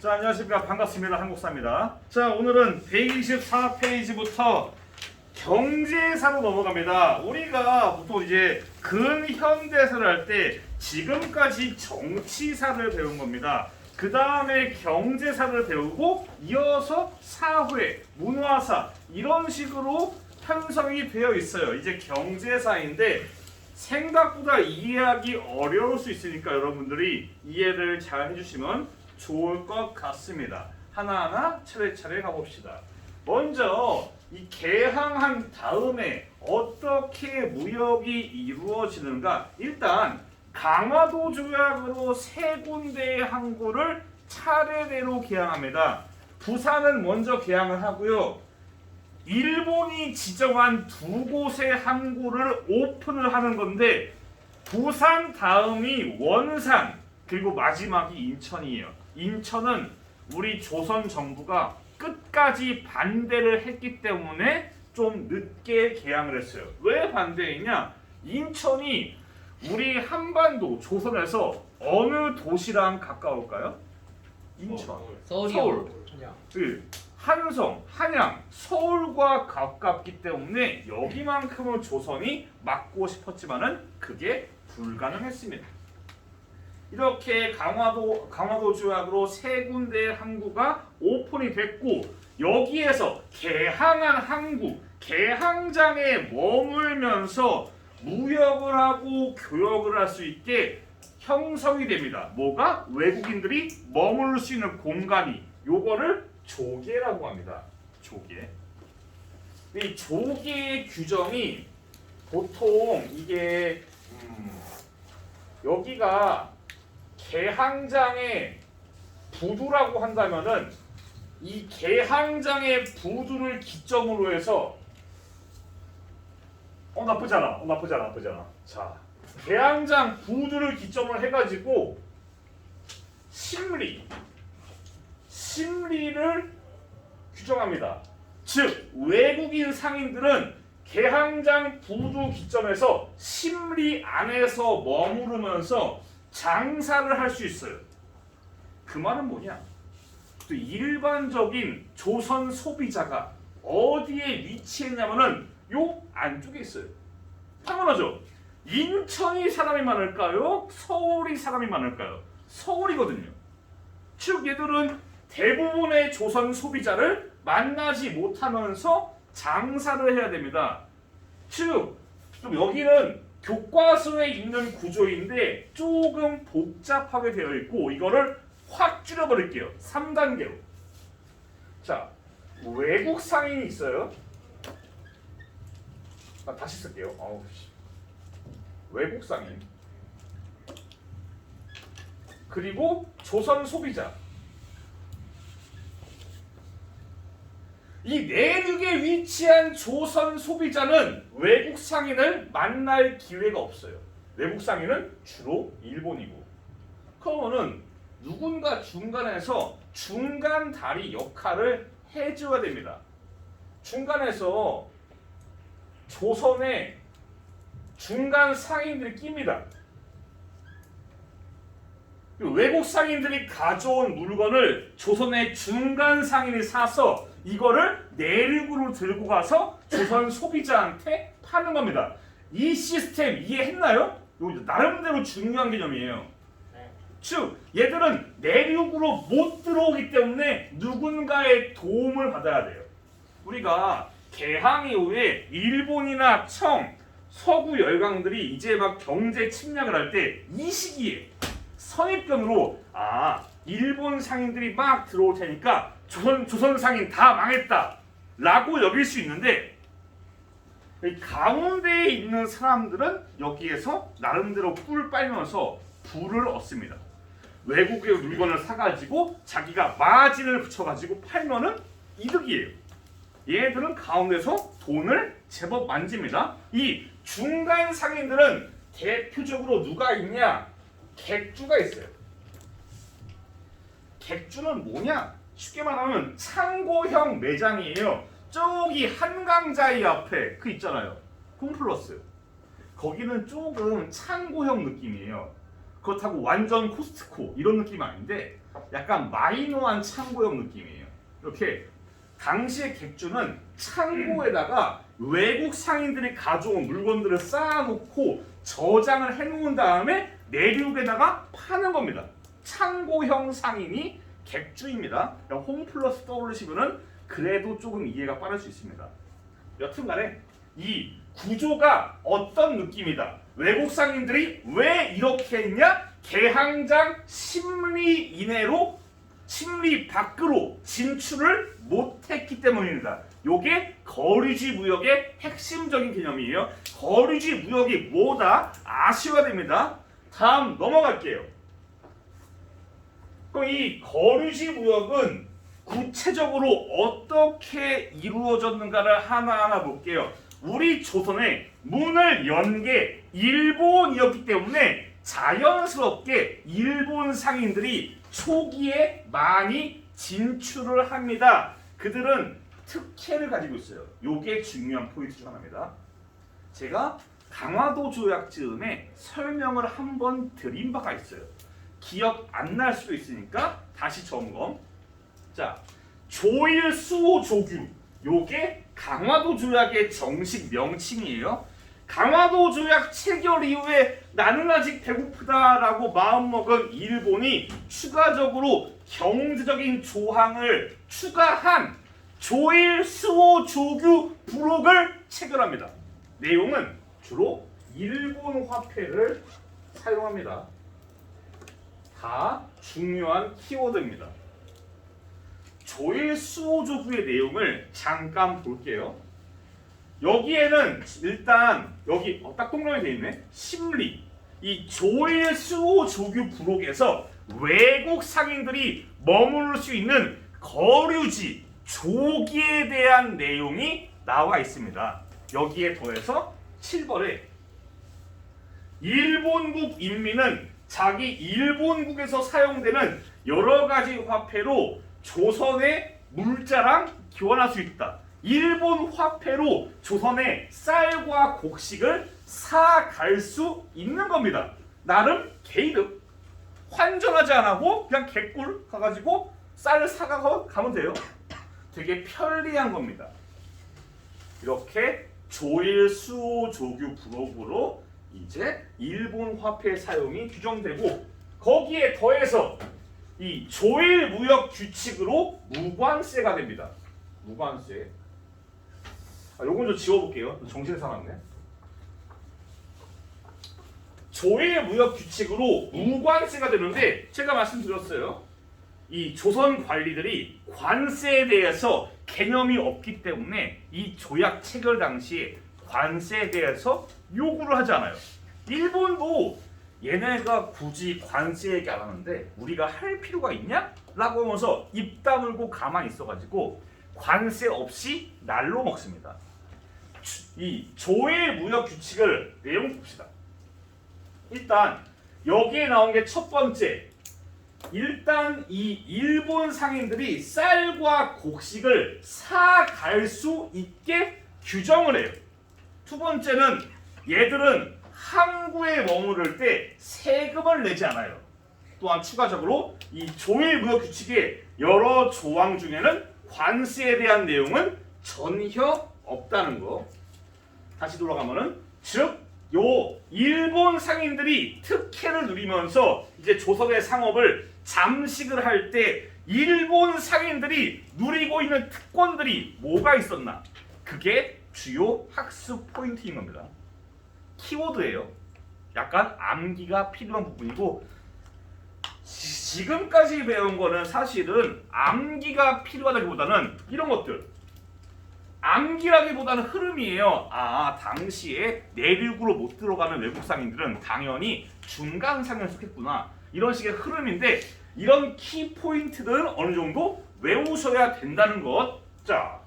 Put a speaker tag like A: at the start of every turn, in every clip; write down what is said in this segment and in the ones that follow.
A: 자, 안녕하십니까. 반갑습니다. 한국사입니다. 자, 오늘은 124페이지부터 경제사로 넘어갑니다. 우리가 보통 이제 근현대사를 할 때 지금까지 정치사를 배운 겁니다. 그 다음에 경제사를 배우고 이어서 사회, 문화사 이런 식으로 편성이 되어 있어요. 이제 경제사인데 생각보다 이해하기 어려울 수 있으니까 여러분들이 이해를 잘 해주시면 좋을 것 같습니다. 하나하나 차례차례 가봅시다. 먼저 이 개항한 다음에 어떻게 무역이 이루어지는가? 일단 강화도 조약으로 세 군데의 항구를 차례대로 개항합니다. 부산은 먼저 개항을 하고요. 일본이 지정한 두 곳의 항구를 오픈을 하는 건데 부산 다음이 원산 그리고 마지막이 인천이에요. 인천은 우리 조선 정부가 끝까지 반대를 했기 때문에 좀 늦게 개항을 했어요. 왜 반대했냐? 인천이 우리 한반도 조선에서 어느 도시랑 가까울까요? 인천, 서울. 한성, 한양, 서울과 가깝기 때문에 여기만큼은 조선이 막고 싶었지만은 그게 불가능했습니다. 이렇게 강화도 조약으로 세 군데의 항구가 오픈이 됐고 여기에서 개항한 항구, 개항장에 머물면서 무역을 하고 교역을 할 수 있게 형성이 됩니다. 뭐가? 외국인들이 머물 수 있는 공간이 요거를 조계라고 합니다. 조계. 이 조계의 규정이 보통 이게 여기가 개항장의 부두라고 한다면은 이 개항장의 부두를 기점으로 해서 나쁘지 않아. 자, 개항장 부두를 기점으로 해가지고 심리를 규정합니다. 즉 외국인 상인들은 개항장 부두 기점에서 심리 안에서 머무르면서 장사를 할 수 있어요. 그 말은 뭐냐? 또 일반적인 조선 소비자가 어디에 위치했냐면은 요 안쪽에 있어요. 당연하죠. 인천이 사람이 많을까요? 서울이 사람이 많을까요? 서울이거든요. 즉 얘들은 대부분의 조선 소비자를 만나지 못하면서 장사를 해야 됩니다. 즉 여기는 교과서에 있는 구조인데 조금 복잡하게 되어 있고 이거를 확 줄여버릴게요. 3단계로. 자, 외국 상인이 있어요. 다시 쓸게요. 외국 상인. 그리고 조선 소비자. 이 내륙에 위치한 조선 소비자는 외국 상인을 만날 기회가 없어요. 외국 상인은 주로 일본이고. 그러면은 누군가 중간에서 중간 다리 역할을 해줘야 됩니다. 중간에서 조선의 중간 상인들이 낍니다. 외국 상인들이 가져온 물건을 조선의 중간 상인이 사서 이거를 내륙으로 들고 가서 조선 소비자한테 파는 겁니다. 이 시스템 이해했나요? 이거 나름대로 중요한 개념이에요. 즉 얘들은 내륙으로 못 들어오기 때문에 누군가의 도움을 받아야 돼요. 우리가 개항 이후에 일본이나 청, 서구 열강들이 이제 막 경제 침략을 할 때 이 시기에 선입견으로 일본 상인들이 막 들어올 테니까 조선 상인 다 망했다 라고 여길 수 있는데 가운데에 있는 사람들은 여기에서 나름대로 꿀 빨면서 부를 얻습니다. 외국의 물건을 사가지고 자기가 마진을 붙여가지고 팔면은 이득이에요. 얘들은 가운데서 돈을 제법 만집니다. 이 중간 상인들은 대표적으로 누가 있냐? 객주가 있어요. 객주는 뭐냐? 쉽게 말하면 창고형 매장이에요. 저기 한강자이 앞에 그 있잖아요. 홈플러스. 거기는 조금 창고형 느낌이에요. 그렇다고 완전 코스트코 이런 느낌 아닌데 약간 마이너한 창고형 느낌이에요. 이렇게 당시의 객주는 창고에다가 외국 상인들이 가져온 물건들을 쌓아놓고 저장을 해놓은 다음에 내륙에다가 파는 겁니다. 창고형 상인이 객주입니다. 홈플러스 떠올리시면은 그래도 조금 이해가 빠를 수 있습니다. 여튼간에 이 구조가 어떤 느낌이다. 외국 상인들이 왜 이렇게 했냐? 개항장 10리 이내로 10리 밖으로 진출을 못했기 때문입니다. 요게 거리주의 무역의 핵심적인 개념이에요. 거리주의 무역이 뭐다? 아셔야 됩니다. 다음 넘어갈게요. 그럼 이 거리주의 무역은 구체적으로 어떻게 이루어졌는가를 하나하나 볼게요. 우리 조선의 문을 연 게 일본이었기 때문에 자연스럽게 일본 상인들이 초기에 많이 진출을 합니다. 그들은 특혜를 가지고 있어요. 요게 중요한 포인트 중 하나입니다. 제가 강화도 조약 즈음에 설명을 한번 드린 바가 있어요. 기억 안 날 수도 있으니까 다시 점검. 자, 조일 수호 조규. 요게 강화도 조약의 정식 명칭이에요. 강화도 조약 체결 이후에 나는 아직 배고프다라고 마음먹은 일본이 추가적으로 경제적인 조항을 추가한 조일 수호 조규 부록을 체결합니다. 내용은 주로 일본 화폐를 사용합니다. 다 중요한 키워드입니다. 조일 수호 조규의 내용을 잠깐 볼게요. 여기에는 일단 여기 딱 동그라미 되어 있네. 심리. 이 조일 수호 조규 부록에서 외국 상인들이 머무를 수 있는 거류지 조기에 대한 내용이 나와 있습니다. 여기에 더해서 7번에 일본국 인민은 자기 일본국에서 사용되는 여러 가지 화폐로 조선의 물자랑 교환할 수 있다. 일본 화폐로 조선의 쌀과 곡식을 사갈 수 있는 겁니다. 나름 개이득. 환전하지 않고 그냥 개꿀 가가지고 쌀을 사가고 가면 돼요. 되게 편리한 겁니다. 이렇게 조일 수호 조규 부록으로 이제 일본 화폐 사용이 규정되고 거기에 더해서 이 조일 무역 규칙으로 무관세가 됩니다. 무관세. 요건 좀 지워볼게요. 정신 사납네. 조일 무역 규칙으로 무관세가 되는데 제가 말씀드렸어요. 이 조선 관리들이 관세에 대해서 개념이 없기 때문에 이 조약 체결 당시에 관세에 대해서 요구를 하지 않아요. 일본도 얘네가 굳이 관세 얘기 안 하는데 우리가 할 필요가 있냐? 라고 하면서 입 다물고 가만히 있어가지고 관세 없이 날로 먹습니다. 이 조일 무역 규칙을 내용 봅시다. 일단 여기에 나온 게 첫 번째. 일단 이 일본 상인들이 쌀과 곡식을 사갈 수 있게 규정을 해요. 두 번째는 얘들은 항구에 머무를 때 세금을 내지 않아요. 또한 추가적으로 이 조일 무역 규칙의 여러 조항 중에는 관세에 대한 내용은 전혀 없다는 거. 다시 돌아가면은 즉 요 일본 상인들이 특혜를 누리면서 이제 조선의 상업을 잠식을 할 때 일본 상인들이 누리고 있는 특권들이 뭐가 있었나? 그게 주요 학습 포인트인 겁니다. 키워드예요. 약간 암기가 필요한 부분이고 지금까지 배운 거는 사실은 암기가 필요하다기보다는 이런 것들. 암기라기보다는 흐름이에요. 아, 당시에 내륙으로 못 들어가는 외국 상인들은 당연히 중간 상인을 속했구나. 이런 식의 흐름인데 이런 키 포인트들은 어느 정도 외우셔야 된다는 것. 자,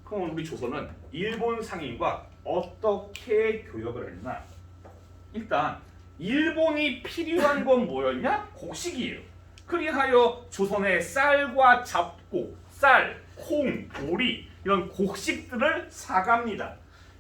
A: 그럼 우리 조선은 일본 상인과 어떻게 교역을 했나? 일단 일본이 필요한 건 뭐였냐? 곡식이에요. 그리하여 조선의 쌀과 잡곡, 쌀, 콩, 보리 이런 곡식들을 사갑니다.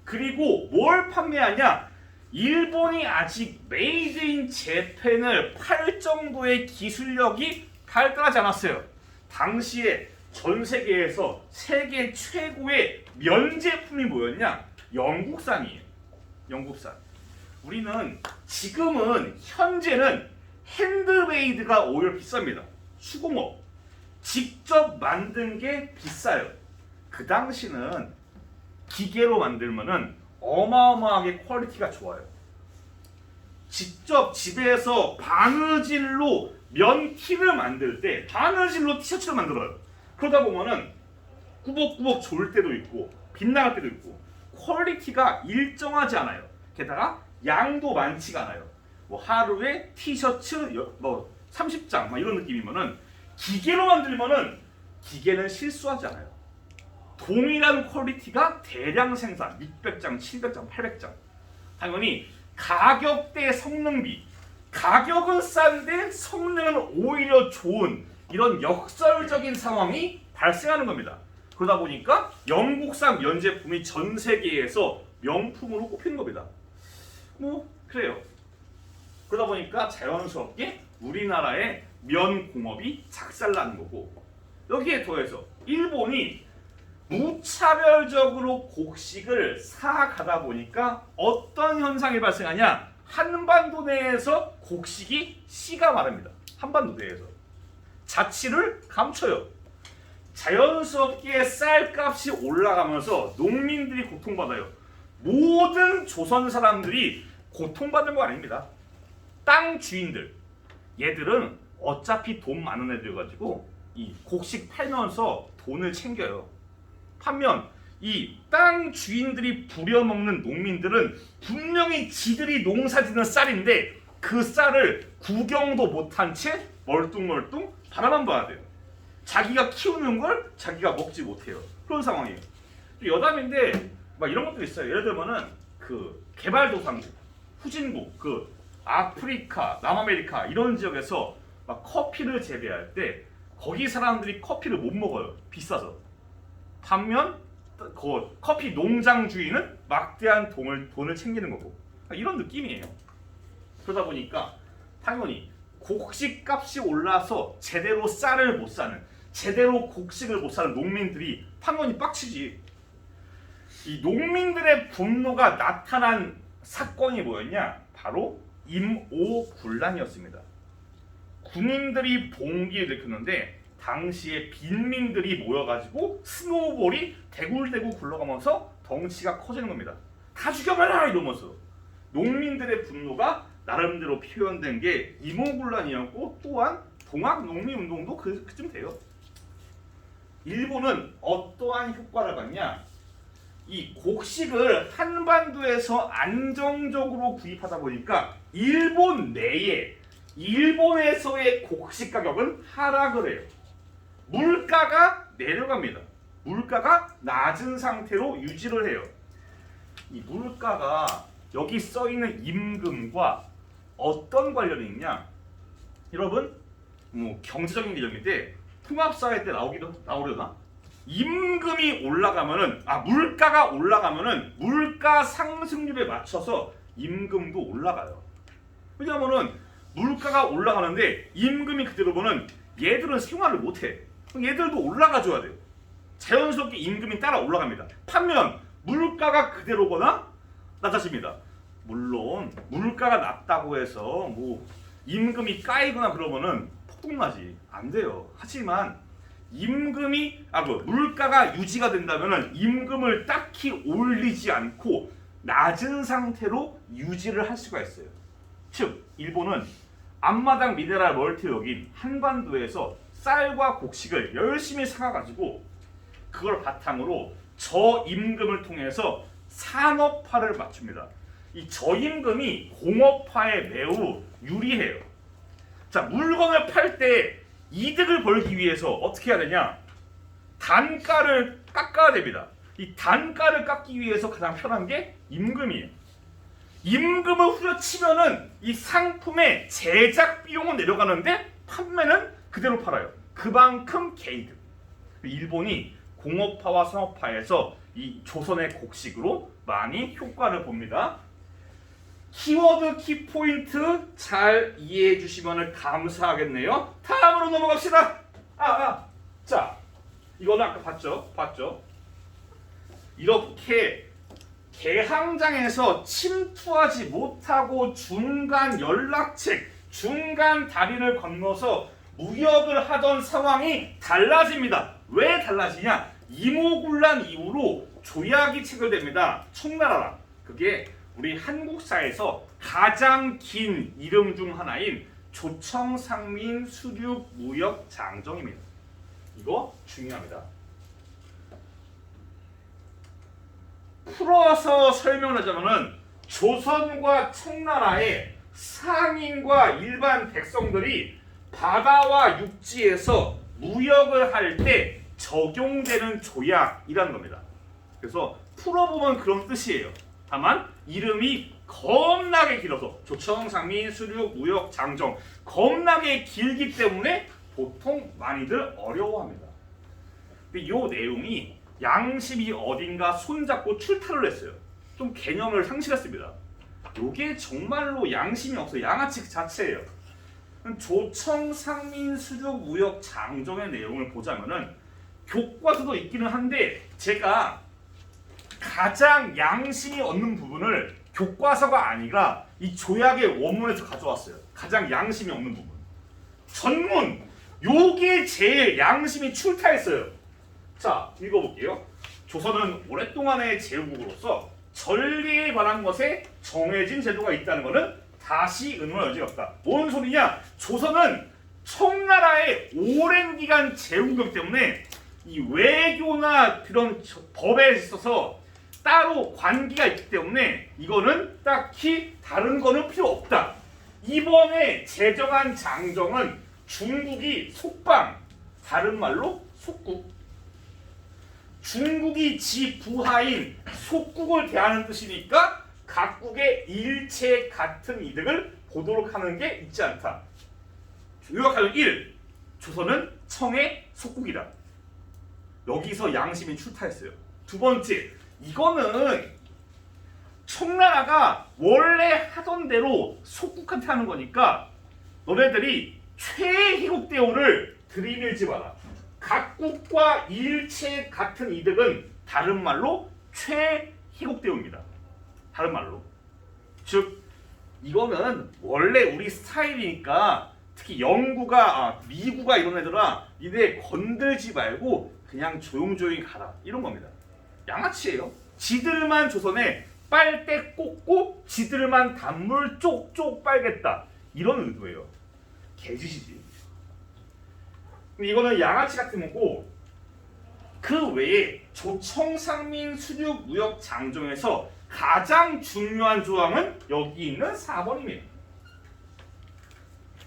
A: 그리고 뭘 판매하냐? 일본이 아직 메이드 인 재팬을 팔 정도의 기술력이 발달하지 않았어요. 당시에 전 세계에서 세계 최고의 면 제품이 뭐였냐? 영국산이에요. 영국산. 우리는 지금은 현재는 핸드메이드가 오히려 비쌉니다. 수공업. 직접 만든 게 비싸요. 그 당시는 기계로 만들면은 어마어마하게 퀄리티가 좋아요. 직접 집에서 바느질로 면티를 만들 때 바느질로 티셔츠를 만들어요. 그러다 보면은 꾸벅꾸벅 졸 때도 있고 빗나갈 때도 있고 퀄리티가 일정하지 않아요. 게다가 양도 많지가 않아요. 뭐 하루에 티셔츠 뭐 30장 막 이런 느낌이면은 기계로 만들면은 기계는 실수하지 않아요. 동일한 퀄리티가 대량 생산 600장, 700장, 800장. 당연히 가격 대 성능비. 가격은 싼데 성능은 오히려 좋은 이런 역설적인 상황이 발생하는 겁니다. 그러다 보니까 영국산 면 제품이 전 세계에서 명품으로 꼽히는 겁니다. 뭐 그래요. 그러다 보니까 자연스럽게 우리나라의 면 공업이 작살나는 거고 여기에 더해서 일본이 무차별적으로 곡식을 사가다 보니까 어떤 현상이 발생하냐? 한반도 내에서 곡식이 씨가 마릅니다. 한반도 내에서 자취를 감춰요. 자연스럽게 쌀값이 올라가면서 농민들이 고통받아요. 모든 조선 사람들이 고통받는 거 아닙니다. 땅 주인들, 얘들은 어차피 돈 많은 애들 가지고 이 곡식 팔면서 돈을 챙겨요. 반면 이 땅 주인들이 부려먹는 농민들은 분명히 지들이 농사짓는 쌀인데 그 쌀을 구경도 못한 채 멀뚱멀뚱 바라만 봐야 돼요. 자기가 키우는 걸 자기가 먹지 못해요. 그런 상황이에요. 여담인데 막 이런 것도 있어요. 예를 들면은 그 개발도상국, 후진국, 그 아프리카, 남아메리카 이런 지역에서 막 커피를 재배할 때 거기 사람들이 커피를 못 먹어요. 비싸서. 반면 그 커피 농장 주인은 막대한 돈을 챙기는 거고 이런 느낌이에요. 그러다 보니까 당연히 곡식 값이 올라서 제대로 쌀을 못 사는, 제대로 곡식을 못 사는 농민들이 당연히 빡치지. 이 농민들의 분노가 나타난 사건이 뭐였냐? 바로 임오군란이었습니다. 군인들이 봉기를 일으켰는데 당시에 빈민들이 모여가지고 스노우볼이 대굴대굴 굴러가면서 덩치가 커지는 겁니다. 다 죽여버려! 이러면서 농민들의 분노가 나름대로 표현된 게 임오군란이었고 또한 동학농민운동도 그쯤 돼요. 일본은 어떠한 효과를 받냐? 이 곡식을 한반도에서 안정적으로 구입하다 보니까 일본 내에 일본에서의 곡식 가격은 하락을 해요. 물가가 내려갑니다. 물가가 낮은 상태로 유지를 해요. 이 물가가 여기 써 있는 임금과 어떤 관련이 있냐? 여러분, 뭐 경제적인 개념인데 통합사회 때 나오려나? 임금이 올라가면은 물가가 올라가면은 물가 상승률에 맞춰서 임금도 올라가요. 왜냐면은 물가가 올라가는데 임금이 그대로 보면 얘들은 생활을 못해. 얘들도 올라가줘야 돼요. 자연스럽게 임금이 따라 올라갑니다. 반면 물가가 그대로거나 낮아집니다. 물론 물가가 낮다고 해서 뭐 임금이 까이거나 그러면은 폭동나지. 안 돼요. 하지만 임금이 물가가 유지가 된다면은 임금을 딱히 올리지 않고 낮은 상태로 유지를 할 수가 있어요. 즉 일본은 앞마당 미네랄 멀티력인 한반도에서 쌀과 곡식을 열심히 사가지고 그걸 바탕으로 저임금을 통해서 산업화를 맞춥니다. 이 저임금이 공업화에 매우 유리해요. 자, 물건을 팔 때 이득을 벌기 위해서 어떻게 해야 되냐? 단가를 깎아야 됩니다. 이 단가를 깎기 위해서 가장 편한 게 임금이에요. 임금을 후려치면은 이 상품의 제작 비용은 내려가는데 판매는 그대로 팔아요. 그만큼 개이득. 일본이 공업화와 산업화에서 이 조선의 곡식으로 많이 효과를 봅니다. 키워드 키포인트 잘 이해해 주시면 감사하겠네요. 다음으로 넘어갑시다. 자, 이거는 아까 봤죠? 이렇게 개항장에서 침투하지 못하고 중간 연락책, 중간 다리를 건너서 무역을 하던 상황이 달라집니다. 왜 달라지냐? 이모군란 이후로 조약이 체결됩니다. 청나라랑. 그게 우리 한국사에서 가장 긴 이름 중 하나인 조청상민 수륙 무역 장정입니다. 이거 중요합니다. 풀어서 설명하자면은 조선과 청나라의 상인과 일반 백성들이 바다와 육지에서 무역을 할 때 적용되는 조약이라는 겁니다. 그래서 풀어보면 그런 뜻이에요. 다만 이름이 겁나게 길어서 조청상민 수륙 무역 장정 겁나게 길기 때문에 보통 많이들 어려워합니다. 근데 이 내용이 양심이 어딘가 손잡고 출타를 했어요. 좀 개념을 상실했습니다. 이게 정말로 양심이 없어요. 양아치 자체예요. 조청상민 수륙 무역 장정의 내용을 보자면은 교과서도 있기는 한데 제가 가장 양심이 없는 부분을 교과서가 아니라 이 조약의 원문에서 가져왔어요. 가장 양심이 없는 부분. 전문! 요게 제일 양심이 출타했어요. 자, 읽어볼게요. 조선은 오랫동안의 제후국으로서 전리에 관한 것에 정해진 제도가 있다는 것은 다시 의문할 여지가 없다. 뭔 소리냐? 조선은 청나라의 오랜 기간 제후국 때문에 이 외교나 그런 법에 있어서 따로 관계가 있기 때문에 이거는 딱히 다른 거는 필요 없다. 이번에 제정한 장정은 중국이 속방, 다른 말로 속국. 중국이 지 부하인 속국을 대하는 뜻이니까 각국의 일체 같은 이득을 보도록 하는 게 있지 않다. 요약하면 1. 조선은 청의 속국이다. 여기서 양심이 출타했어요. 두 번째, 이거는 청나라가 원래 하던 대로 속국한테 하는 거니까 너네들이 최희국 대우를 들이밀지 마라. 각국과 일체 같은 이득은 다른 말로 최희국 대우입니다. 다른 말로. 즉 이거는 원래 우리 스타일이니까 특히 영구가 미구가 이런 애들아 니네 건들지 말고 그냥 조용조용히 가라 이런 겁니다. 양아치예요. 지들만 조선에 빨대 꽂고 지들만 단물 쪽쪽 빨겠다 이런 의도예요. 개짓이지. 이거는 양아치 같은 거고 그 외에 조청상민 수륙 무역 장정에서 가장 중요한 조항은 여기 있는 4번입니다.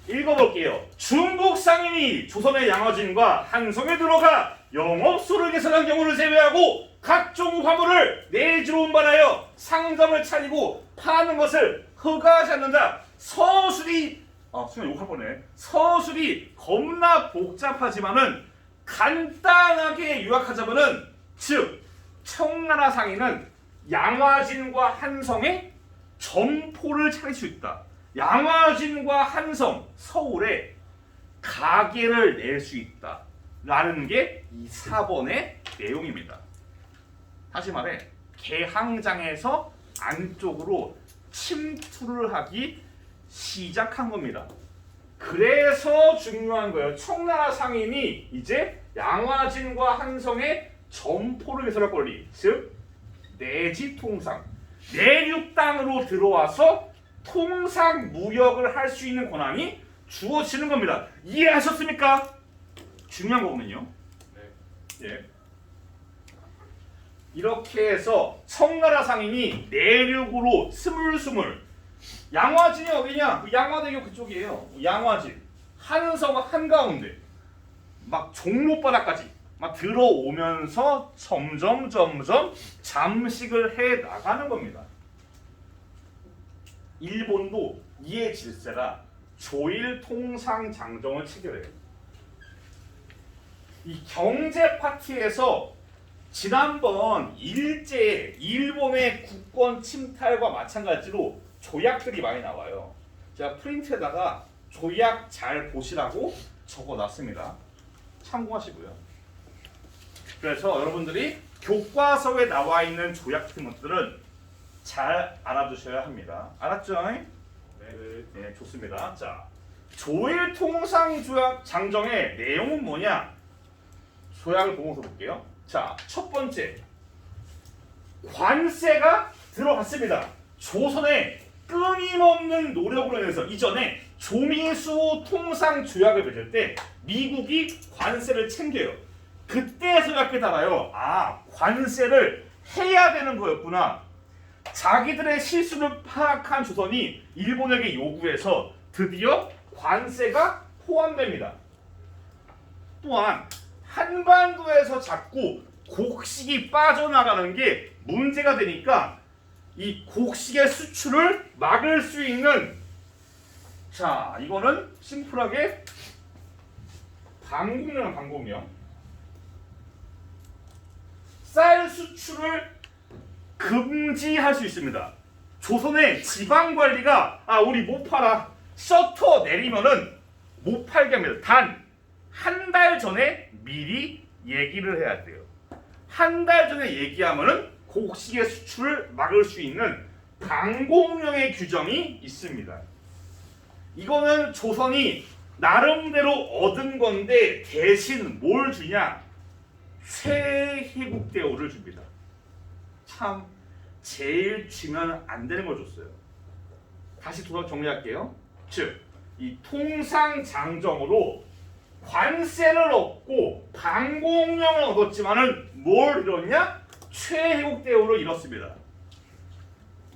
A: 읽어볼게요. 중국 상인이 조선의 양화진과 한성에 들어가 영업소를 개설한 경우를 제외하고 각종 화물을 내주로 운반하여 상점을 차리고 파는 것을 허가하지 않는다. 서술이 수영 욕할 뻔해. 서술이 겁나 복잡하지만은 간단하게 요약하자면은 즉 청나라 상인은 양화진과 한성에 점포를 차릴 수 있다. 양화진과 한성, 서울에 가게를 낼 수 있다. 라는 게 이 4번의 내용입니다. 다시 말해 개항장에서 안쪽으로 침투를 하기 시작한 겁니다. 그래서 중요한 거예요. 청나라 상인이 이제 양화진과 한성에 점포를 개설할 권리, 즉 내지 통상, 내륙 땅으로 들어와서 통상 무역을 할 수 있는 권한이 주어지는 겁니다. 이해하셨습니까? 중요한 거거든요. 네. 예. 이렇게 해서 청나라 상인이 내륙으로 스물스물 양화진이 어디냐? 양화대교 그쪽이에요. 양화진, 한성 한가운데 막 종로바닥까지 막 들어오면서 점점 잠식을 해 나가는 겁니다. 일본도 이에 질세라 조일 통상 장정을 체결해요. 이 경제 파티에서 지난번 일제의 일본의 국권 침탈과 마찬가지로 조약들이 많이 나와요. 제가 프린트에다가 조약 잘 보시라고 적어놨습니다. 참고하시고요. 그래서 여러분들이 교과서에 나와 있는 조약 같은 것들은 잘 알아두셔야 합니다. 알았죠? 네, 좋습니다. 자, 조일통상조약 장정의 내용은 뭐냐? 조약을 보면서 볼게요. 자, 첫 번째, 관세가 들어갔습니다. 조선의 끊임없는 노력으로 인해서 이전에 조미수 통상조약을 맺을 때 미국이 관세를 챙겨요. 그때서야 깨달아요. 아, 관세를 해야 되는 거였구나. 자기들의 실수를 파악한 조선이 일본에게 요구해서 드디어 관세가 포함됩니다. 또한 한반도에서 자꾸 곡식이 빠져나가는 게 문제가 되니까 이 곡식의 수출을 막을 수 있는, 자, 이거는 심플하게 방공명. 쌀 수출을 금지할 수 있습니다. 조선의 지방 관리가 우리 못 팔아, 셔터 내리면은 못 팔게 합니다. 단 한 달 전에 미리 얘기를 해야 돼요. 한 달 전에 얘기하면은 곡식의 수출을 막을 수 있는 방공령의 규정이 있습니다. 이거는 조선이 나름대로 얻은 건데 대신 뭘 주냐? 최희국 대우를 줍니다. 참 제일 주면 안 되는 걸 줬어요. 다시 정리할게요. 즉, 이 통상장정으로 관세를 얻고 방공령을 얻었지만은 뭘 잃었냐? 최희국 대우를 잃었습니다.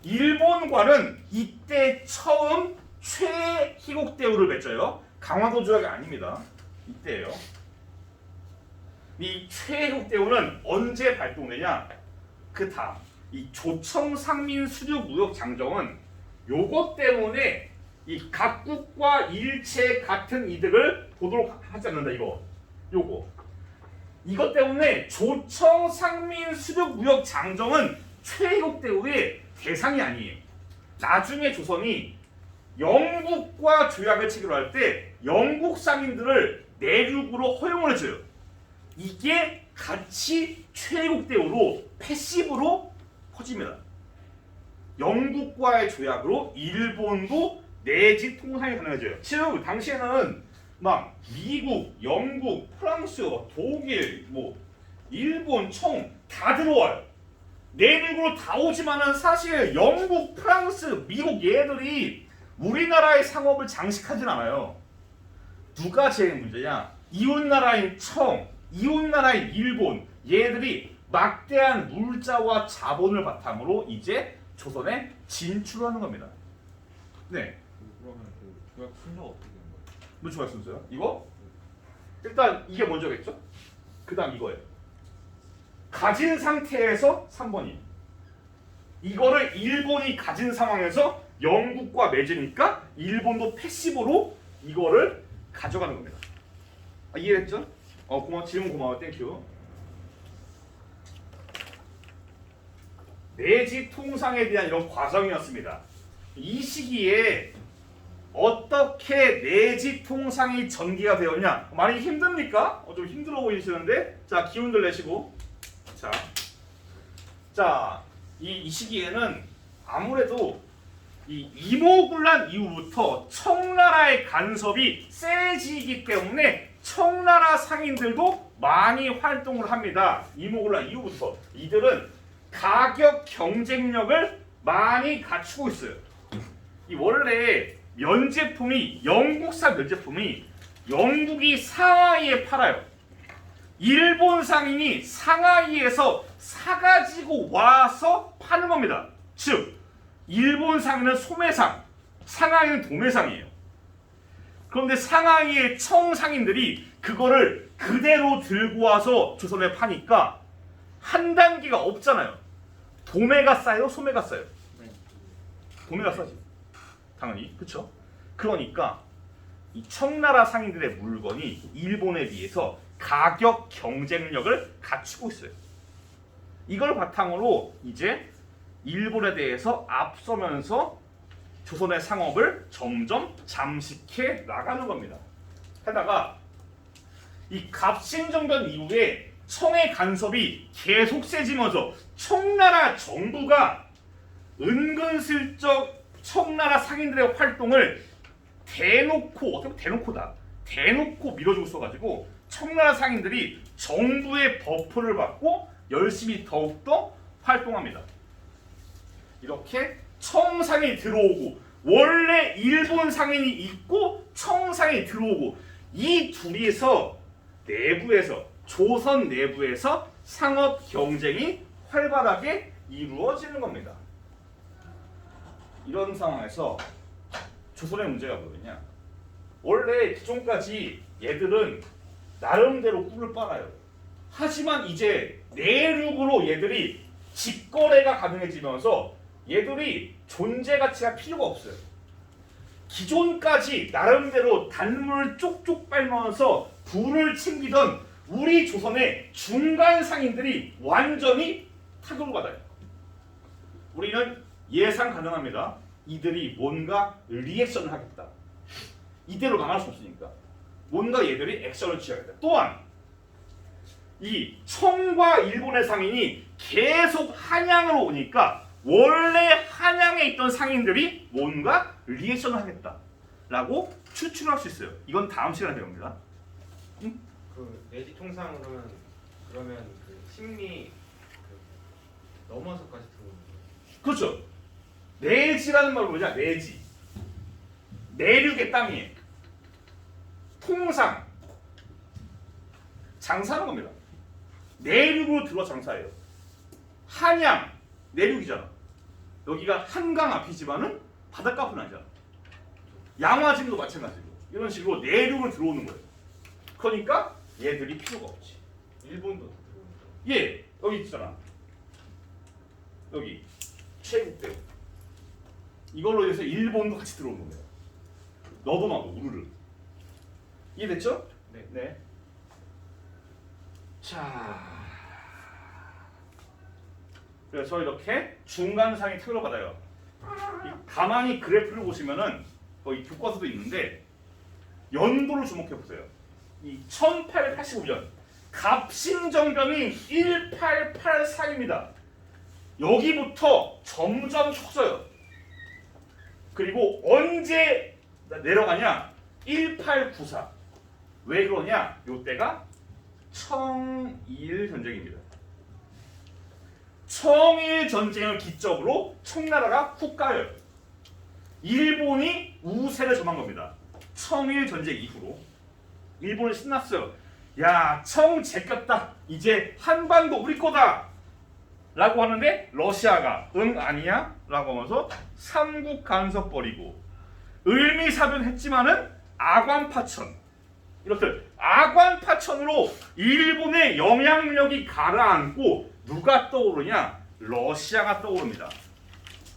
A: 일본과는 이때 처음 최희국 대우를 맺어요. 강화도 조약이 아닙니다. 이때예요. 이 최희국 대우는 언제 발동되냐? 그 다음 이 조청상민 수륙무역 장정은 요것 때문에 이 각국과 일체 같은 이득을 보도록 하지 않는다. 이것 때문에 조청상민 수륙무역 장정은 최희국 대우의 대상이 아니에요. 나중에 조선이 영국과 조약을 체결할 때 영국 상인들을 내륙으로 허용을 해줘요. 이게 같이 최희국 대우로 패시브로 퍼집니다. 영국과의 조약으로 일본도 내지 통상이 가능해져요. 지금 당시에는 막 미국, 영국, 프랑스, 독일, 일본, 총 다 들어와요. 내륙으로 다 오지만은 사실 영국, 프랑스, 미국 얘들이 우리나라의 상업을 장식하진 않아요. 누가 제일 문제냐? 이웃나라인 청, 이웃나라인 일본, 얘들이 막대한 물자와 자본을 바탕으로 이제 조선에 진출하는 겁니다. 네.
B: 그러면 그 조약 순서가 어떻게 되는 거예요?
A: 뭐 조약 순서요? 이거? 일단 이게 먼저겠죠? 그 다음 이거예요. 가진 상태에서 3번이에요. 이거를 일본이 가진 상황에서 영국과 맺으니까 일본도 패시브로 이거를 가져가는 겁니다. 이해했죠? 질문 고마워. 땡큐. 내지 통상에 대한 이런 과정이었습니다. 이 시기에 어떻게 내지 통상이 전개가 되었냐? 많이 힘듭니까? 좀 힘들어 보이시는데, 자, 기운들 내시고, 이 시기에는 아무래도 이 이모군란 이후부터 청나라의 간섭이 세지기 때문에 청나라 상인들도 많이 활동을 합니다. 이모군란 이후부터 이들은 가격 경쟁력을 많이 갖추고 있어요. 이 원래 면제품이 영국산 면제품이 영국이 상하이에 팔아요. 일본 상인이 상하이에서 사가지고 와서 파는 겁니다. 즉 일본 상인은 소매상, 상하이는 도매상이에요. 그런데 상하이의 청상인들이 그거를 그대로 들고 와서 조선에 파니까 한 단계가 없잖아요. 도매가 싸요, 소매가 싸요? 도매가 싸지. 당연히, 그렇죠? 그러니까 이 청나라 상인들의 물건이 일본에 비해서 가격 경쟁력을 갖추고 있어요. 이걸 바탕으로 이제 일본에 대해서 앞서면서 조선의 상업을 점점 잠식해 나가는 겁니다. 게다가 이 갑신정변 이후에 청의 간섭이 계속 세지면서 청나라 정부가 은근슬쩍 청나라 상인들의 활동을 대놓고, 어떻게 보면 대놓고 밀어주고 있어가지고 청나라 상인들이 정부의 버프를 받고 열심히 더욱더 활동합니다. 이렇게 청상이 들어오고, 원래 일본 상인이 있고 청상이 들어오고, 이 둘이서 내부에서, 조선 내부에서 상업 경쟁이 활발하게 이루어지는 겁니다. 이런 상황에서 조선의 문제가 뭐냐? 원래 기존까지 얘들은 나름대로 꿀을 빨아요. 하지만 이제 내륙으로 얘들이 직거래가 가능해지면서 얘들이 존재 가치가 필요가 없어요. 기존까지 나름대로 단물을 쪽쪽 빨면서 부를 챙기던 우리 조선의 중간 상인들이 완전히 타격을 받아요. 우리는 예상 가능합니다. 이들이 뭔가 리액션을 하겠다. 이대로 망할 수 없으니까 뭔가 얘들이 액션을 취하겠다. 또한 이 청과 일본의 상인이 계속 한양을 오니까 원래 한양에 있던 상인들이 뭔가 리액션을 하겠다라고 추측할 수 있어요. 이건 다음 시간에 배웁니다.
C: 그 내지 통상 그러면 그 심리 넘어서까지 들어오는 거예요.
A: 그렇죠. 내지라는 말은 뭐냐? 내지. 내륙의 땅이에요. 통상. 장사하는 겁니다. 내륙으로 들어와 장사해요. 한양, 내륙이잖아. 여기가 한강 앞이지만은 바닷가 앞은 아니잖아. 양화진도 마찬가지고. 이런 식으로 내륙으로 들어오는 거예요. 그러니까 얘들이 필요가 없지.
C: 일본도 들어오는 거예요.
A: 예, 여기 있잖아. 여기 최국대우. 이걸로 인해서 일본도 같이 들어오는 거예요. 너도 나도 우르르. 이해됐죠?
C: 네.
A: 네. 자, 그래서 이렇게 중간상이 타격을 받아요. 가만히 그래프를 보시면은 거의 교과서도 있는데 연도를 주목해 보세요. 이 1885년 갑신정변이 1884입니다. 여기부터 점점 커져요. 그리고 언제 내려가냐? 1894. 왜 그러냐? 요때가 청일 전쟁입니다. 청일 전쟁을 기점으로 청나라가 훅 가요. 일본이 우세를 점한 겁니다. 청일 전쟁 이후로 일본이 신났어요. 야, 청 제꼈다. 이제 한반도 우리 거다. 라고 하는데 러시아가 응 아니야? 라고 하면서 삼국 간섭 벌이고 을미사변했지만은 아관파천, 이렇듯 아관파천으로 일본의 영향력이 가라앉고 누가 떠오르냐? 러시아가 떠오릅니다.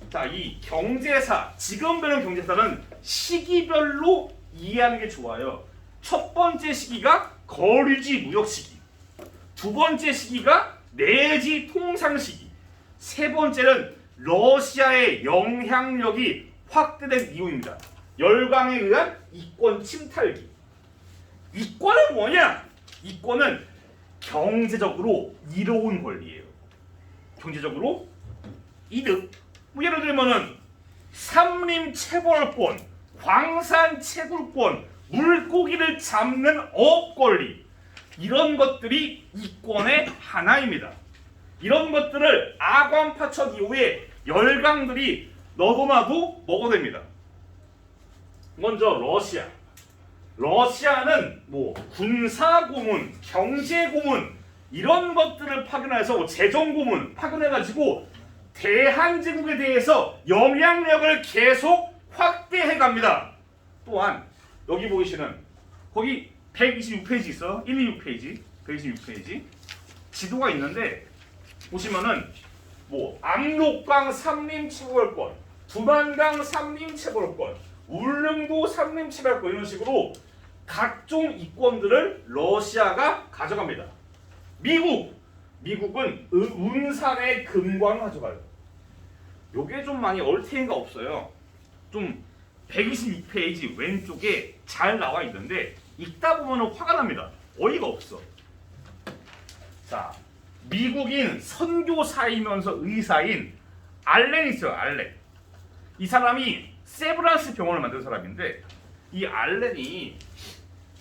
A: 자, 이 경제사, 지금 배우는 경제사는 시기별로 이해하는 게 좋아요. 첫 번째 시기가 거류지 무역 시기, 두 번째 시기가 내지 통상 시기, 세 번째는 러시아의 영향력이 확대된 이후입니다. 열강에 의한 이권 침탈기. 이권은 뭐냐? 이권은 경제적으로 이로운 권리예요. 경제적으로 이득. 뭐 예를 들면은 삼림 채벌권, 광산 채굴권, 물고기를 잡는 어업 권리, 이런 것들이 이권의 하나입니다. 이런 것들을 아관파천 이후에 열강들이 너도 나도 먹어댑니다. 먼저 러시아. 러시아는 뭐 군사 고문, 경제 고문 이런 것들을 파견해서 뭐 재정 고문 파견해가지고 대한제국에 대해서 영향력을 계속 확대해 갑니다. 또한 여기 보이시는 거기 126페이지 있어. 126페이지, 126페이지 지도가 있는데 보시면은 뭐 압록강 삼림 채굴권, 두만강 삼림 채굴권, 울릉도 삼림 채굴권, 이런 식으로 각종 이권들을 러시아가 가져갑니다. 미국은 운산의 금광을 가져가요. 요게 좀 많이 얼테이가 없어요. 좀 126페이지 왼쪽에 잘 나와 있는데 읽다 보면 화가 납니다. 어이가 없어. 자, 미국인 선교사이면서 의사인 알렌이 있어요. 알렌. 이 사람이 세브란스 병원을 만든 사람인데 이 알렌이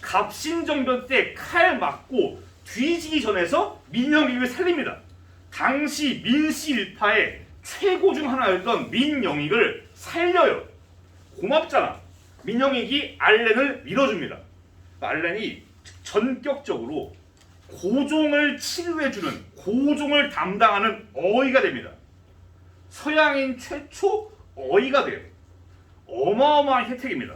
A: 갑신정변 때 칼 맞고 뒤지기 전에서 민영익을 살립니다. 당시 민씨 일파의 최고 중 하나였던 민영익을 살려요. 고맙잖아. 민영익이 알렌을 밀어줍니다. 알렌이 전격적으로 고종을 치료해주는 고종을 담당하는 어의가 됩니다. 서양인 최초 어의가 돼요. 어마어마한 혜택입니다.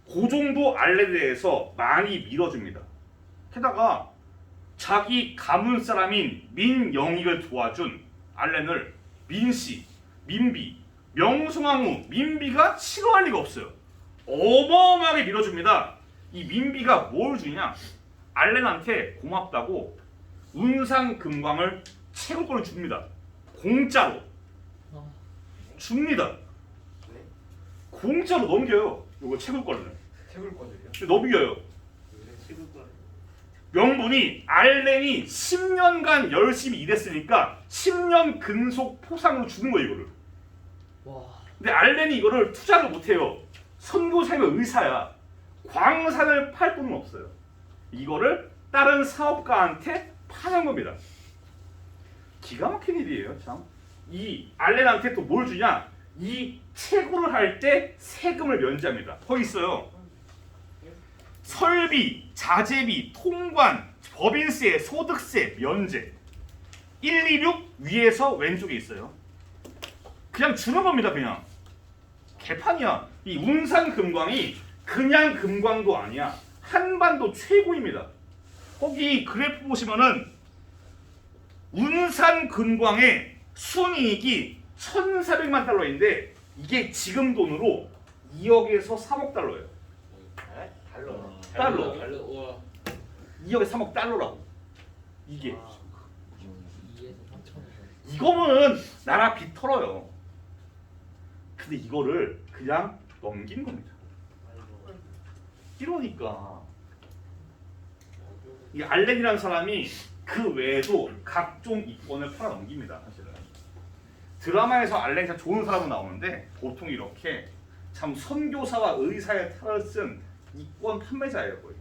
A: 고종도 알렌에 대해서 많이 밀어줍니다. 게다가 자기 가문 사람인 민영익을 도와준 알렌을 민씨, 민비, 명성황후, 민비가 싫어할 리가 없어요. 어마어마하게 밀어줍니다. 이 민비가 뭘 주냐? 알렌한테 고맙다고 운상금광을 채굴권을 줍니다. 공짜로 줍니다.
C: 네?
A: 공짜로 넘겨요. 이거 채굴권을
C: 채굴권을요?
A: 넘겨요.
C: 왜 채굴권?
A: 명분이 알렌이 10년간 열심히 일했으니까 10년 근속 포상으로 주는 거예요, 이거를.
D: 와.
A: 근데 알렌이 이거를 투자를 못해요. 선교사이면 의사야. 광산을 팔 돈은 없어요. 이거를 다른 사업가한테 파는 겁니다. 기가 막힌 일이에요, 참. 이 알렌한테 또 뭘 주냐? 이 채굴을 할 때 세금을 면제합니다. 거기 있어요. 설비, 자재비, 통관, 법인세, 소득세 면제. 126 위에서 왼쪽에 있어요. 그냥 주는 겁니다, 그냥. 개판이야. 이 운산금광이 그냥 금광도 아니야. 한반도 최고입니다. 거기 그래프 보시면은 운산금광의 순이익이 1,400만 달러인데 이게 지금 돈으로 2억에서 3억 달러예요.
C: 네? 달러.
A: 달러.
D: 와.
A: 2억에 3억 달러라고. 이게.
D: 2에서 3천에서.
A: 이거는 나라 빚 털어요. 근데 이거를 그냥 넘긴 겁니다. 이러니까 이 알렌이라는 사람이 그 외에도 각종 이권을 팔아 넘깁니다. 사실은 드라마에서 알렌이 참 좋은 사람은 나오는데 보통 이렇게 참 선교사와 의사의 탈을 쓴 이권 판매자예요, 거의.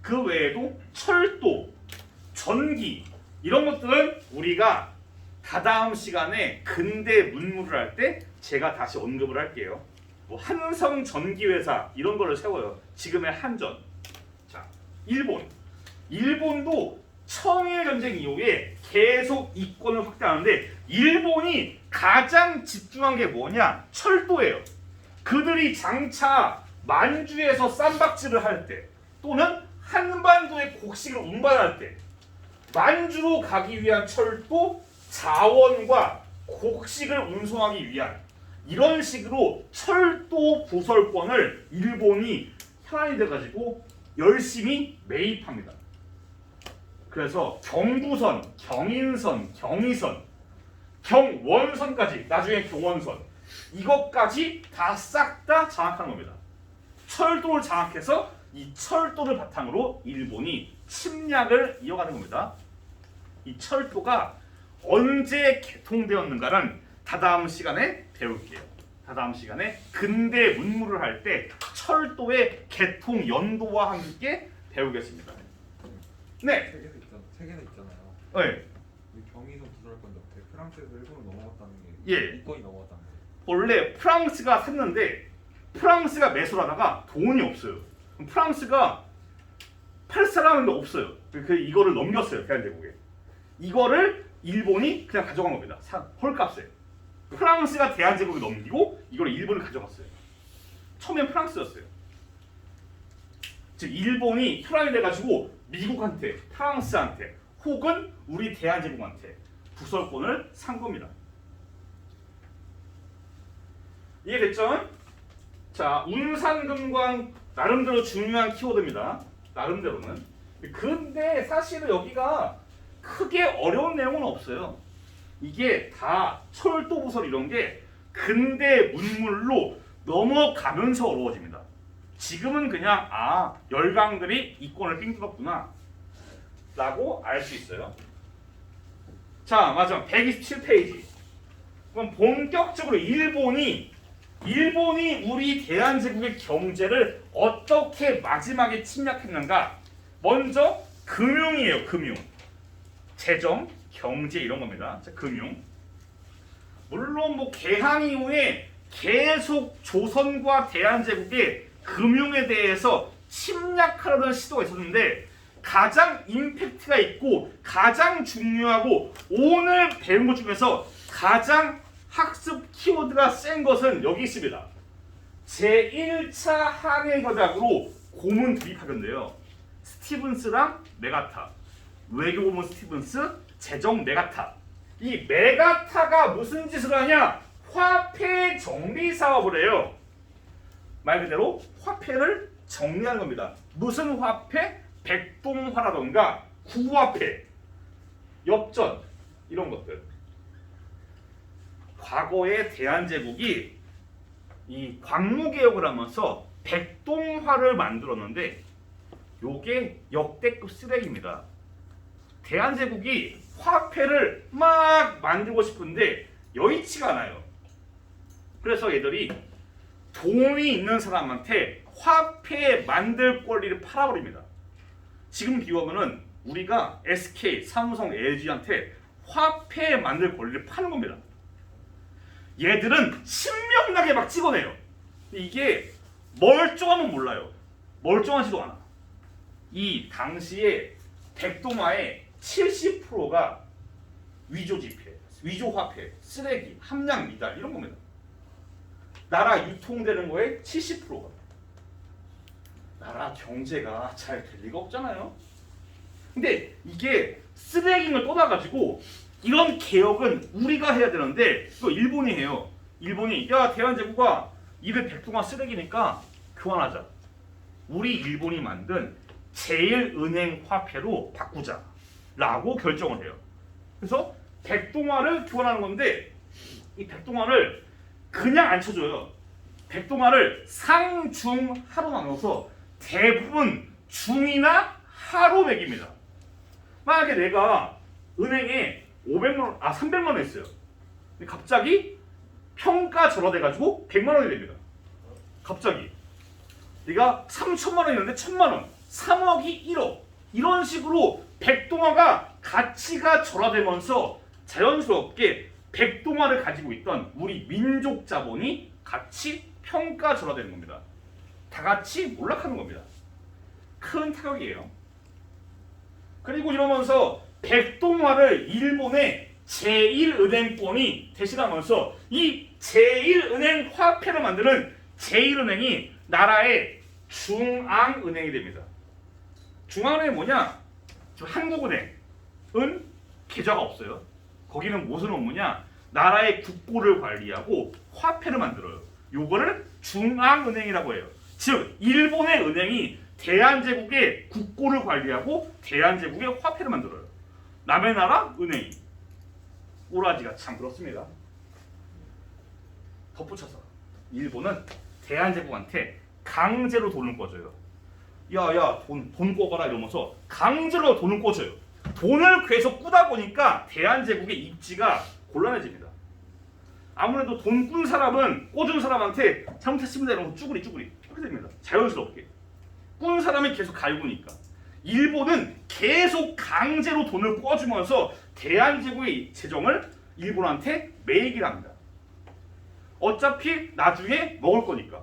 A: 그 외에도 철도, 전기 이런 것들은 우리가 다다음 시간에 근대 문물을 할 때 제가 다시 언급을 할게요. 뭐 한성 전기회사 이런 거를 세워요. 지금의 한전. 자, 일본도 청일 전쟁 이후에 계속 이권을 확대하는데 일본이 가장 집중한 게 뭐냐? 철도예요. 그들이 장차 만주에서 쌈박질을 할 때 또는 한반도의 곡식을 운반할 때 만주로 가기 위한 철도 자원과 곡식을 운송하기 위한 이런 식으로 철도 부설권을 일본이 현안이 돼가지고 열심히 매입합니다. 그래서 경부선, 경인선, 경의선, 경원선까지 나중에 경원선 이것까지 다 싹 다 장악하는 겁니다. 철도를 장악해서 이 철도를 바탕으로 일본이 침략을 이어가는 겁니다. 이 철도가 언제 개통되었는가는 다다음 시간에 배울게요. 다다음 시간에 근대 문물을 할 때 철도의 개통 연도와 함께 배우겠습니다. 네.
B: 세계는 있잖아요.
A: 네.
B: 이 경의선 부설 건데 어떻게 프랑스에서 일본으로 넘어갔다는 게
A: 예.
B: 이권이 넘어갔다는 거예요.
A: 원래 프랑스가 샀는데 프랑스가 매수를 하다가 돈이 없어요. 그럼 프랑스가 팔 사람은 없어요. 그 이거를 넘겼어요, 대한제국에. 이거를 일본이 그냥 가져간 겁니다. 헐값에. 프랑스가 대한제국에 넘기고 이걸 일본을 가져갔어요. 처음엔 프랑스였어요. 즉 일본이 혈안이 돼가지고 미국한테, 프랑스한테 혹은 우리 대한제국한테 부설권을 산 겁니다. 이해됐죠? 자, 운산금광 나름대로 중요한 키워드입니다. 나름대로는. 근데 사실은 여기가 크게 어려운 내용은 없어요. 이게 다 철도 부설 이런 게 근대 문물로 넘어가면서 어려워집니다. 지금은 그냥 열강들이 이권을 삥 뜯었구나 라고 알 수 있어요. 자, 마지막 127페이지. 그럼 본격적으로 일본이 우리 대한제국의 경제를 어떻게 마지막에 침략했는가? 먼저 금융이에요. 금융, 재정, 경제 이런 겁니다. 자, 금융. 물론 뭐 개항 이후에 계속 조선과 대한제국의 금융에 대해서 침략하려는 시도가 있었는데 가장 임팩트가 있고 가장 중요하고 오늘 배운 것 중에서 가장 학습 키워드가 센 것은 여기 있습니다. 제1차 한일협약으로 고문 투입하던데요. 스티븐스랑 메가타. 외교고문 스티븐스, 재정 메가타. 이 메가타가 무슨 짓을 하냐? 화폐 정리 사업을 해요. 말 그대로 화폐를 정리하는 겁니다. 무슨 화폐? 백동화라던가 구화폐, 엽전 이런 것들. 과거에 대한제국이 이 광무개혁을 하면서 백동화를 만들었는데 요게 역대급 쓰레기입니다. 대한제국이 화폐를 막 만들고 싶은데 여의치가 않아요. 그래서 얘들이 돈이 있는 사람한테 화폐 만들 권리를 팔아버립니다. 지금 비교하면은 우리가 SK, 삼성, LG한테 화폐 만들 권리를 파는 겁니다. 얘들은 신명나게 막 찍어내요. 이게 멀쩡하면 몰라요. 멀쩡하지도 않아. 이 당시에 백동화의 70%가 위조지폐, 위조화폐, 쓰레기, 함량 미달 이런 겁니다. 나라 유통되는 거에 70%가. 나라 경제가 잘 될 리가 없잖아요. 근데 이게 쓰레기인 걸 떠나가지고 이런 개혁은 우리가 해야 되는데 이거 일본이 해요. 일본이 야 대한제국아 입에 백동화 쓰레기니까 교환하자. 우리 일본이 만든 제일은행 화폐로 바꾸자 라고 결정을 해요. 그래서 백동화를 교환하는 건데 이 백동화를 그냥 안 쳐줘요. 백동화를 상, 중, 하로 나눠서 대부분 중이나 하로 매깁니다. 만약에 내가 은행에 300만 원 했어요. 근데 갑자기 평가 절하돼가지고 100만 원이 됩니다. 갑자기 내가 3천만 원 있는데 1,000만 원, 3억이 1억 이런 식으로 백동화가 가치가 절하되면서 자연스럽게 백동화를 가지고 있던 우리 민족 자본이 같이 평가 절하되는 겁니다. 다 같이 몰락하는 겁니다. 큰 타격이에요. 그리고 이러면서 백동화를 일본의 제1은행권이 대신하면서 이 제1은행 화폐를 만드는 제1은행이 나라의 중앙은행이 됩니다. 중앙은행이 뭐냐? 지금 한국은행은 계좌가 없어요. 거기는 무슨 업무냐? 나라의 국고를 관리하고 화폐를 만들어요. 요거를 중앙은행이라고 해요. 즉 일본의 은행이 대한제국의 국고를 관리하고 대한제국의 화폐를 만들어요. 남의 나라 은행이. 꼬라지가 참 그렇습니다. 덧붙여서 일본은 대한제국한테 강제로 돈을 꿔줘요. 야야 돈 꿔봐라 이러면서 강제로 돈을 꿔줘요. 돈을 계속 꾸다 보니까 대한제국의 입지가 곤란해집니다. 아무래도 돈 꾼 사람은 꿔준 사람한테 잘못했습니다 이러면서 쭈구리 이렇게 됩니다. 자연스럽게 꾼 사람이 계속 갈구니까. 일본은 계속 강제로 돈을 꿔주면서 대한제국의 재정을 일본한테 매이기를 합니다. 어차피 나중에 먹을 거니까.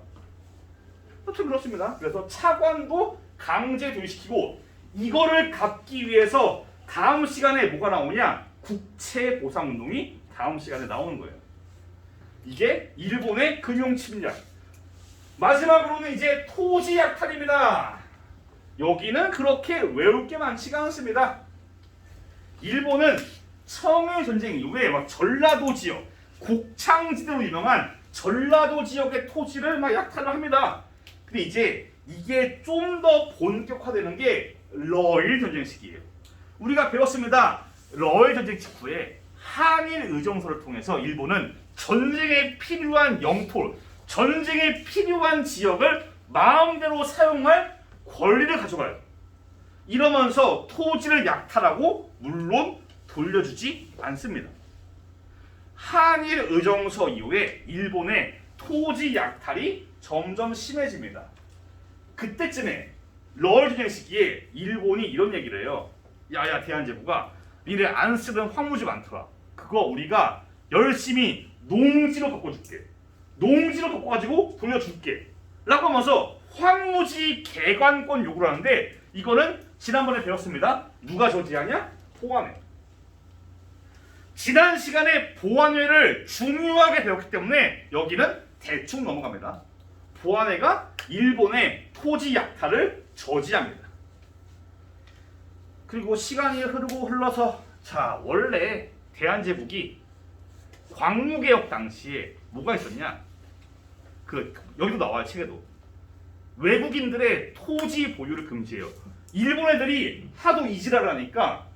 A: 하여튼 그렇습니다. 그래서 차관도 강제 도입시키고 이거를 갚기 위해서 다음 시간에 뭐가 나오냐? 국채보상운동이 다음 시간에 나오는 거예요. 이게 일본의 금융침략. 마지막으로는 이제 토지 약탈입니다. 여기는 그렇게 외울 게 많지가 않습니다. 일본은 청일 전쟁 이후에 막 전라도 지역, 곡창지대로 유명한 전라도 지역의 토지를 막 약탈을 합니다. 근데 이제 이게 좀 더 본격화되는 게 러일 전쟁 시기예요. 우리가 배웠습니다. 러일 전쟁 직후에 한일 의정서를 통해서 일본은 전쟁에 필요한 영토, 전쟁에 필요한 지역을 마음대로 사용할 권리를 가져가요. 이러면서 토지를 약탈하고 물론 돌려주지 않습니다. 한일 의정서 이후에 일본의 토지 약탈이 점점 심해집니다. 그때쯤에 러일전쟁 시기에 일본이 이런 얘기를 해요. 야야 대한제국아, 니네 안 쓰던 황무지 많더라. 그거 우리가 열심히 농지로 바꿔줄게. 농지로 바꿔가지고 돌려줄게. 라고 하면서 황무지 개관권 요구를 하는데 이거는 지난번에 배웠습니다. 누가 저지하냐? 보안회. 지난 시간에 보안회를 중요하게 배웠기 때문에 여기는 대충 넘어갑니다. 보안회가 일본의 토지 약탈을 저지합니다. 그리고 시간이 흐르고 흘러서 자 원래 대한제국이 광무개혁 당시에 뭐가 있었냐? 여기도 나와요 책에도. 외국인들의 토지 보유를 금지해요. 일본 애들이 하도 이지랄을 하니까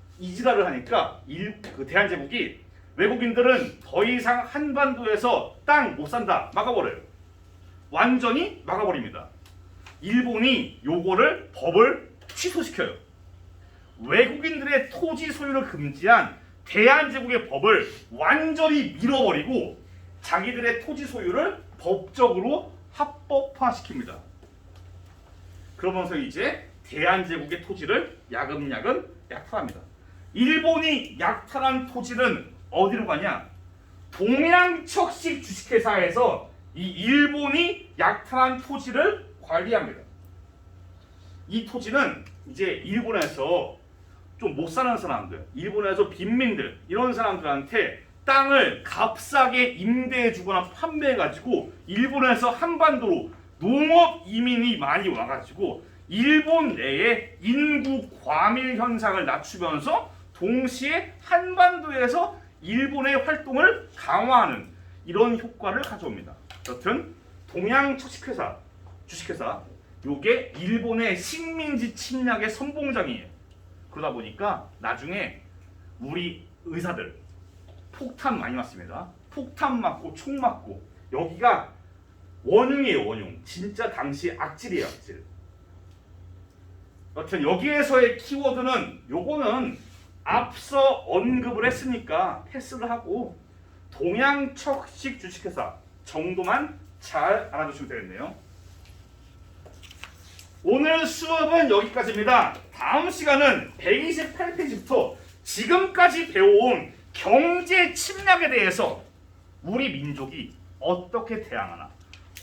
A: 대한제국이 외국인들은 더 이상 한반도에서 땅 못 산다 막아버려요. 완전히 막아버립니다. 일본이 요거를 법을 취소시켜요. 외국인들의 토지 소유를 금지한 대한제국의 법을 완전히 밀어버리고 자기들의 토지 소유를 법적으로 합법화시킵니다. 그러면서 이제 대한제국의 토지를 야금야금 약탈합니다. 일본이 약탈한 토지는 어디로 가냐? 동양척식 주식회사에서 이 일본이 약탈한 토지를 관리합니다. 이 토지는 이제 일본에서 좀 못 사는 사람들, 일본에서 빈민들 이런 사람들한테 땅을 값싸게 임대해주거나 판매해가지고 일본에서 한반도로 농업 이민이 많이 와가지고 일본 내에 인구 과밀 현상을 낮추면서 동시에 한반도에서 일본의 활동을 강화하는 이런 효과를 가져옵니다. 여튼 동양척식회사, 주식회사 요게 일본의 식민지 침략의 선봉장이에요. 그러다 보니까 나중에 우리 의사들 폭탄 많이 맞습니다. 폭탄 맞고 총 맞고 여기가 원흉이에요. 원흉. 진짜 당시 악질이에요. 악질. 여튼 여기에서의 키워드는 요거는 앞서 언급을 했으니까 패스를 하고 동양척식 주식회사 정도만 잘 알아두시면 되겠네요. 오늘 수업은 여기까지입니다. 다음 시간은 128페이지부터 지금까지 배워온 경제 침략에 대해서 우리 민족이 어떻게 대항하나,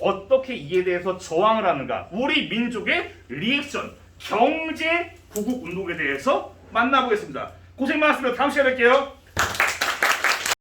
A: 어떻게 이에 대해서 저항을 하는가, 우리 민족의 리액션, 경제 구국 운동에 대해서 만나보겠습니다. 고생 많았습니다. 다음 시간에 뵐게요.